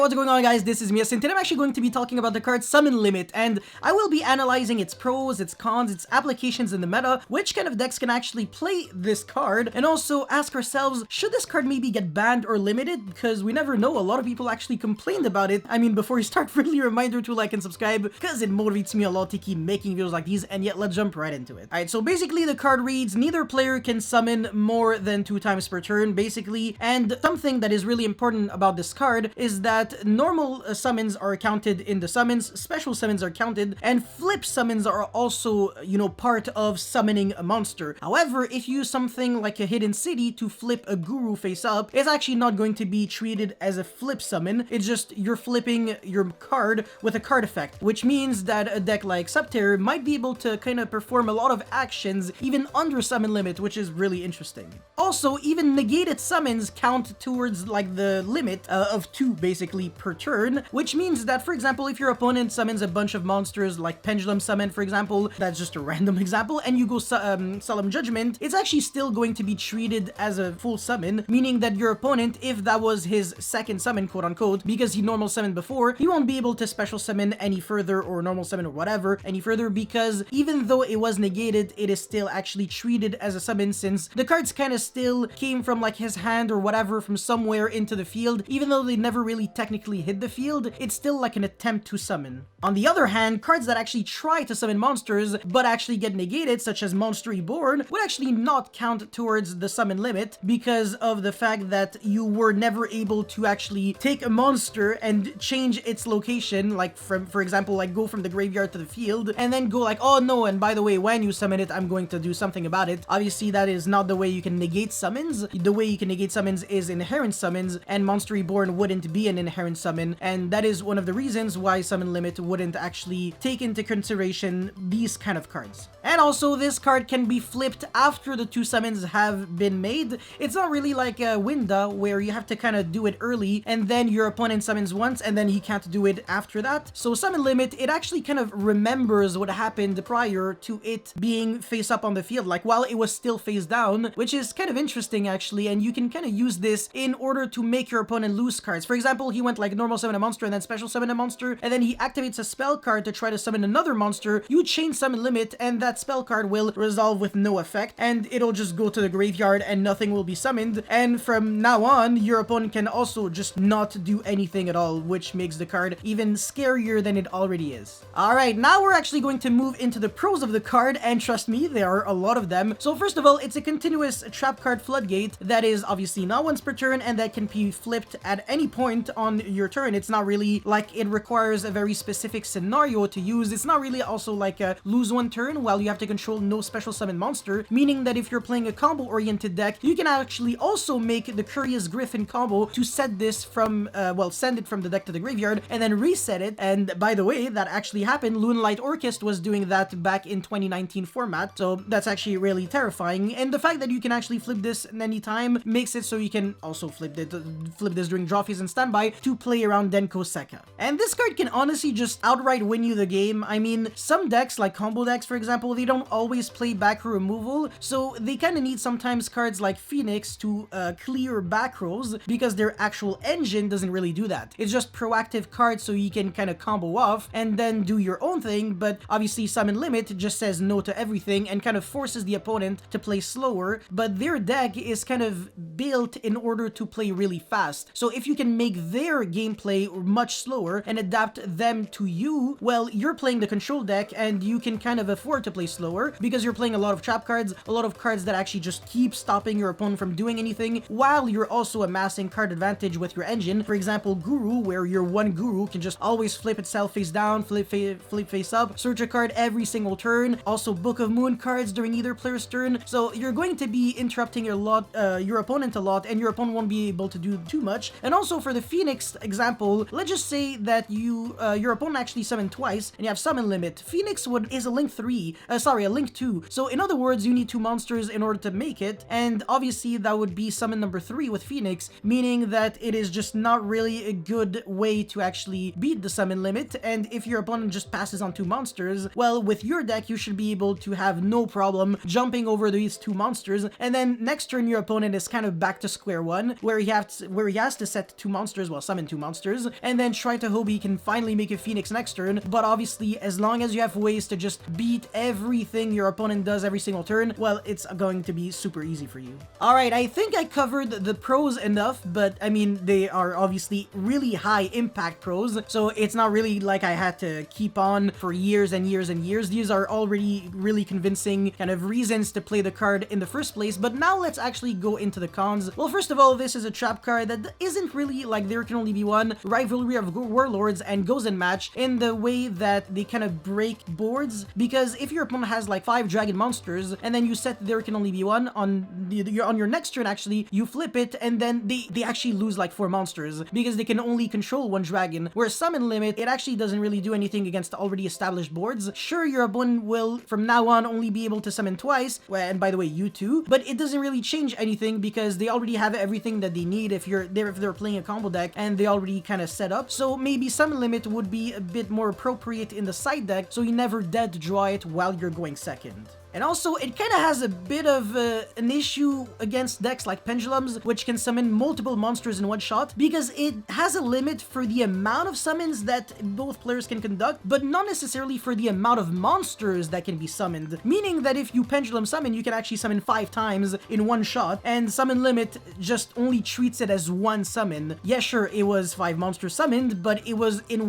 what's going on, guys? This is Mia, and today I'm actually going to be talking about the card Summon Limit, and I will be analyzing its pros, its cons, its applications in the meta, which kind of decks can actually play this card, and also ask ourselves, should this card maybe get banned or limited? Because we never know, a lot of people actually complained about it. I mean, before you start, really a reminder to like and subscribe, because it motivates me a lot to keep making videos like these, and yet let's jump right into it. Alright, so basically the card reads, neither player can summon more than 2 times per turn, basically, and something that is really important about this card is that normal summons are counted in the summons, special summons are counted, and flip summons are also, you know, part of summoning a monster. However, if you use something like a Hidden City to flip a Guru face up, it's actually not going to be treated as a flip summon. It's just you're flipping your card with a card effect, which means that a deck like Subterror might be able to kind of perform a lot of actions even under summon limit, which is really interesting. Also, even negated summons count towards like the limit of 2 basically per turn, which means that, for example, if your opponent summons a bunch of monsters like Pendulum Summon, for example, that's just a random example, and you go Solemn Judgment, it's actually still going to be treated as a full summon, meaning that your opponent, if that was his second summon, quote unquote, because he normal summoned before, he won't be able to special summon any further, or normal summon or whatever any further, because even though it was negated, it is still actually treated as a summon, since the cards kind of still came from like his hand or whatever from somewhere into the field. Even though they never really technically hit the field, it's still like an attempt to summon. On the other hand, cards that actually try to summon monsters but actually get negated, such as Monster Reborn, would actually not count towards the summon limit because of the fact that you were never able to actually take a monster and change its location, like from, for example, like go from the graveyard to the field, and then go like, oh no, and by the way, when you summon it, I'm going to do something about it. Obviously, that is not the way you can negate summons. The way you can negate summons is inherent summons, and Monster Reborn wouldn't be an inherent summon, and that is one of the reasons why Summon Limit wouldn't actually take into consideration these kind of cards. And also, this card can be flipped after the 2 summons have been made. It's not really like a Winda, where you have to kind of do it early, and then your opponent summons once, and then he can't do it after that. So Summon Limit, it actually kind of remembers what happened prior to it being face up on the field, like while it was still face down, which is kind of interesting actually, and you can kind of use this in order to make your opponent lose cards. For example, he went like normal summon a monster and then special summon a monster, and then he activates a spell card to try to summon another monster. You chain Summon Limit, and that spell card will resolve with no effect, and it'll just go to the graveyard and nothing will be summoned, and from now on, your opponent can also just not do anything at all, which makes the card even scarier than it already is. Alright, now we're actually going to move into the pros of the card, and trust me, there are a lot of them. So first of all, it's a continuous trap card floodgate that is obviously not once per turn, and that can be flipped at any point on your turn. It's not really like it requires a very specific scenario to use. It's not really also like a lose 1 turn while you have to control no special summon monster, meaning that if you're playing a combo oriented deck, you can actually also make the Curious Griffin combo to set this from well, send it from the deck to the graveyard and then reset it. And by the way, that actually happened. Loonlight Orchestra was doing that back in 2019 format, so that's actually really terrifying. And the fact that you can actually flip this at any time makes it so you can also flip this during draw phase and standby to play around Denko Sekka. And this card can honestly just outright win you the game. I mean, some decks like combo decks, for example, they don't always play back row removal, so they kind of need sometimes cards like Phoenix to clear back rows, because their actual engine doesn't really do that. It's just proactive cards so you can kind of combo off and then do your own thing, but obviously Summon Limit just says no to everything and kind of forces the opponent to play slower, but their deck is kind of built in order to play really fast. So if you can make their gameplay much slower and adapt them to you, well, you're playing the control deck and you can kind of afford to play slower because you're playing a lot of trap cards, a lot of cards that actually just keep stopping your opponent from doing anything, while you're also amassing card advantage with your engine. For example, Guru, where your one Guru can just always flip itself face down, flip face up, search a card every single turn. Also Book of Moon cards during either player's turn. So you're going to be interrupting your opponent a lot, and your opponent won't be able to do too much. And also for the Phoenix example, let's just say that your opponent actually summoned twice and you have Summon Limit. Phoenix is a link 3, sorry, a link 2. So in other words, you need 2 monsters in order to make it, and obviously that would be summon number 3 with Phoenix, meaning that it is just not really a good way to actually beat the Summon Limit. And if your opponent just passes on 2 monsters, well, with your deck you should be able to have no problem jumping over these 2 monsters, and then next turn your opponent is kind of back to square one, where he has to set 2 monsters, well, summon 2 monsters, and then try to hope he can finally make a Phoenix next turn. But obviously, as long as you have ways to just beat everything your opponent does every single turn, well, it's going to be super easy for you. Alright, I think I covered the pros enough, but I mean, they are obviously really high impact pros, so it's not really like I had to keep on for years and years and years. These are already really convincing kind of reasons to play the card in the first place, but now let's actually go into the cons. Well, first of all, this is a trap card that isn't really like There Can Only Be One, Rivalry of Warlords, and Goes and Match in the way that they kind of break boards, because if your opponent has like 5 dragon monsters and then you set There Can Only Be One on your next turn, actually you flip it and then they actually lose like 4 monsters because they can only control 1 dragon, whereas Summon Limit, it actually doesn't really do anything against already established boards. Sure, your opponent will from now on only be able to summon twice, and by the way, you too, but it doesn't really change anything because they already have everything that they need if they're playing a combo deck and they already kind of set up. So maybe Summon Limit would be a bit more appropriate in the side deck, so you never dead draw it while you're going second. And also, it kind of has a bit of an issue against decks like Pendulums, which can summon multiple monsters in one shot, because it has a limit for the amount of summons that both players can conduct, but not necessarily for the amount of monsters that can be summoned. Meaning that if you Pendulum summon, you can actually summon 5 times in one shot, and Summon Limit just only treats it as 1 summon. Yeah, sure, it was 5 monsters summoned, but it was in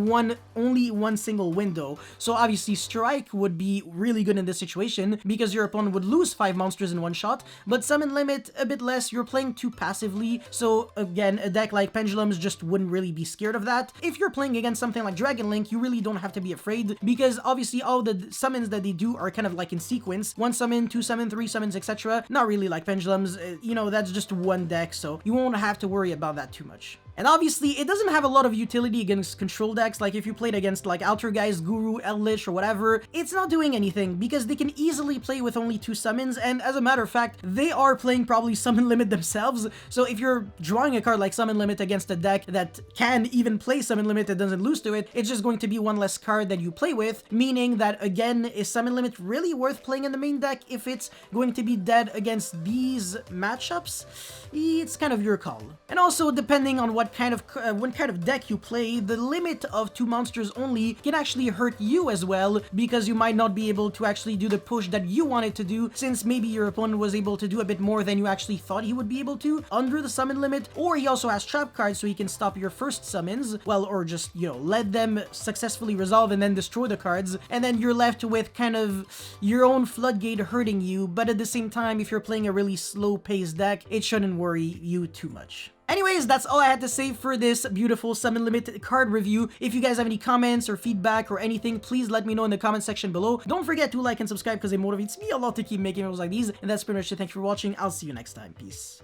only one single window. So obviously, Strike would be really good in this situation, because your opponent would lose 5 monsters in one shot, but Summon Limit a bit less, you're playing too passively, so again, a deck like Pendulums just wouldn't really be scared of that. If you're playing against something like Dragon Link, you really don't have to be afraid, because obviously all the summons that they do are kind of like in sequence, 1 summon, 2 summon, 3 summons, etc. Not really like Pendulums, you know, that's just one deck, so you won't have to worry about that too much. And obviously, it doesn't have a lot of utility against control decks, like if you played against like Altergeist, Guru, Eldritch, or whatever, it's not doing anything, because they can easily play with only 2 summons, and as a matter of fact, they are playing probably Summon Limit themselves, so if you're drawing a card like Summon Limit against a deck that can even play Summon Limit that doesn't lose to it, it's just going to be 1 less card that you play with, meaning that, again, is Summon Limit really worth playing in the main deck if it's going to be dead against these matchups? It's kind of your call. And also, depending on what kind of deck you play, the limit of 2 monsters only can actually hurt you as well, because you might not be able to actually do the push that you wanted to do, since maybe your opponent was able to do a bit more than you actually thought he would be able to under the summon limit, or he also has trap cards so he can stop your first summons, well, or just, you know, let them successfully resolve and then destroy the cards, and then you're left with kind of your own floodgate hurting you, but at the same time, if you're playing a really slow-paced deck, it shouldn't worry you too much. Anyways, that's all I had to say for this beautiful Summon Limit card review. If you guys have any comments or feedback or anything, please let me know in the comment section below. Don't forget to like and subscribe because it motivates me a lot to keep making videos like these. And that's pretty much it. Thank you for watching. I'll see you next time. Peace.